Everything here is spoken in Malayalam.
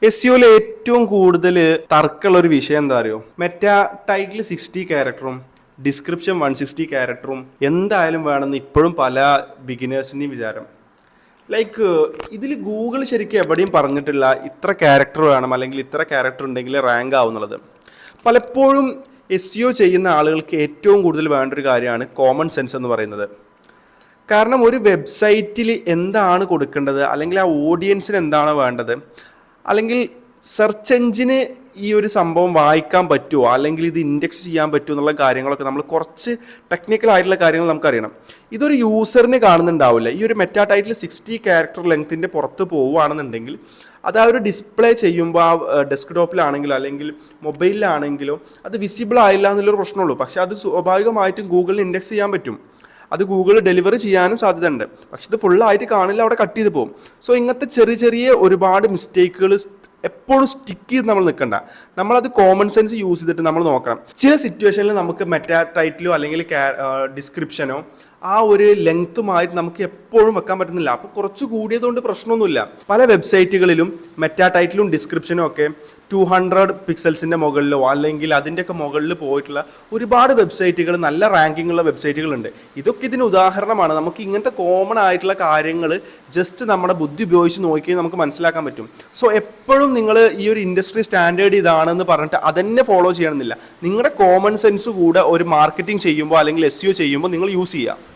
എസ് ഏറ്റവും കൂടുതൽ തർക്കമുള്ള ഒരു വിഷയം എന്താ അറിയോ? മെറ്റാ ടൈറ്റിൽ 60 ക്യാരക്ടറും ഡിസ്ക്രിപ്ഷൻ 160 ക്യാരക്ടറും എന്തായാലും വേണമെന്ന് ഇപ്പോഴും പല ബിഗിനേഴ്സിൻ്റെയും വിചാരം. ലൈക്ക് ഇതിൽ ഗൂഗിൾ ശരിക്കും എവിടെയും പറഞ്ഞിട്ടില്ല ഇത്ര ക്യാരക്ടർ വേണം അല്ലെങ്കിൽ ഇത്ര ക്യാരക്ടർ ഉണ്ടെങ്കിൽ റാങ്ക് ആവുന്നുള്ളത്. പലപ്പോഴും ചെയ്യുന്ന ആളുകൾക്ക് ഏറ്റവും കൂടുതൽ വേണ്ട ഒരു കാര്യമാണ് കോമൺ സെൻസ് എന്ന് പറയുന്നത്. കാരണം ഒരു വെബ്സൈറ്റിൽ എന്താണ് കൊടുക്കേണ്ടത്, അല്ലെങ്കിൽ ആ ഓഡിയൻസിന് എന്താണ് വേണ്ടത്, അല്ലെങ്കിൽ സെർച്ച് എഞ്ചിന് ഈ ഒരു സംഭവം വായിക്കാൻ പറ്റുമോ, അല്ലെങ്കിൽ ഇത് ഇൻഡെക്സ് ചെയ്യാൻ പറ്റുമോ എന്നുള്ള കാര്യങ്ങളൊക്കെ നമ്മൾ കുറച്ച് ടെക്നിക്കൽ ആയിട്ടുള്ള കാര്യങ്ങൾ നമുക്കറിയണം. ഇതൊരു യൂസറിന് കാണുന്നുണ്ടാവില്ല. ഈ ഒരു മെറ്റാ ടൈറ്റിൽ 60 ക്യാരക്ടർ ലെങ്ത്തിൻ്റെ പുറത്ത് പോവുകയാണെന്നുണ്ടെങ്കിൽ അത് ആ ഒരു ഡിസ്പ്ലേ ചെയ്യുമ്പോൾ ആ ഡെസ്ക്ടോപ്പിലാണെങ്കിലോ അല്ലെങ്കിൽ മൊബൈലിലാണെങ്കിലോ അത് വിസിബിൾ ആയില്ല എന്നുള്ളൊരു പ്രശ്നമുള്ളൂ. പക്ഷേ അത് സ്വാഭാവികമായിട്ടും ഗൂഗിളിന് ഇൻഡെക്സ് ചെയ്യാൻ പറ്റും. അത് ഗൂഗിൾ ഡെലിവറി ചെയ്യാനും സാധ്യതയുണ്ട്. പക്ഷെ ഇത് ഫുള്ളായിട്ട് കാണില്ല, അവിടെ കട്ട് ചെയ്ത് പോകും. സോ ഇങ്ങനത്തെ ചെറിയ ചെറിയ ഒരുപാട് മിസ്റ്റേക്കുകൾ എപ്പോഴും സ്റ്റിക്ക് ചെയ്ത് നമ്മൾ നിൽക്കണ്ട. നമ്മളത് കോമൺ സെൻസ് യൂസ് ചെയ്തിട്ട് നമ്മൾ നോക്കണം. ചില സിറ്റുവേഷനിൽ നമുക്ക് മെറ്റാ ടൈറ്റിലോ അല്ലെങ്കിൽ ഡിസ്ക്രിപ്ഷനോ ആ ഒരു ലെങ്ത്തുമായിട്ട് നമുക്ക് എപ്പോഴും വെക്കാൻ പറ്റുന്നില്ല. അപ്പോൾ കുറച്ച് കൂടിയതുകൊണ്ട് പ്രശ്നമൊന്നുമില്ല. പല വെബ്സൈറ്റുകളിലും മെറ്റാ ടൈറ്റിലും ഡിസ്ക്രിപ്ഷനും ഒക്കെ 200 പിക്സൽസിൻ്റെ മുകളിലോ അല്ലെങ്കിൽ അതിൻ്റെയൊക്കെ മുകളിൽ പോയിട്ടുള്ള ഒരുപാട് വെബ്സൈറ്റുകൾ, നല്ല റാങ്കിങ് ഉള്ള വെബ്സൈറ്റുകളുണ്ട്. ഇതൊക്കെ ഇതിന് ഉദാഹരണമാണ്. നമുക്ക് ഇങ്ങനത്തെ കോമൺ ആയിട്ടുള്ള കാര്യങ്ങൾ ജസ്റ്റ് നമ്മുടെ ബുദ്ധി ഉപയോഗിച്ച് നോക്കിയാൽ നമുക്ക് മനസ്സിലാക്കാൻ പറ്റും. സോ എപ്പോഴും നിങ്ങൾ ഈ ഒരു ഇൻഡസ്ട്രി സ്റ്റാൻഡേർഡ് ഇതാണെന്ന് പറഞ്ഞിട്ട് അതന്നെ ഫോളോ ചെയ്യണമെന്നില്ല. നിങ്ങളുടെ കോമൺ സെൻസ് കൂടെ ഒരു മാർക്കറ്റിംഗ് ചെയ്യുമ്പോൾ അല്ലെങ്കിൽ SEO ചെയ്യുമ്പോൾ നിങ്ങൾ യൂസ് ചെയ്യുക.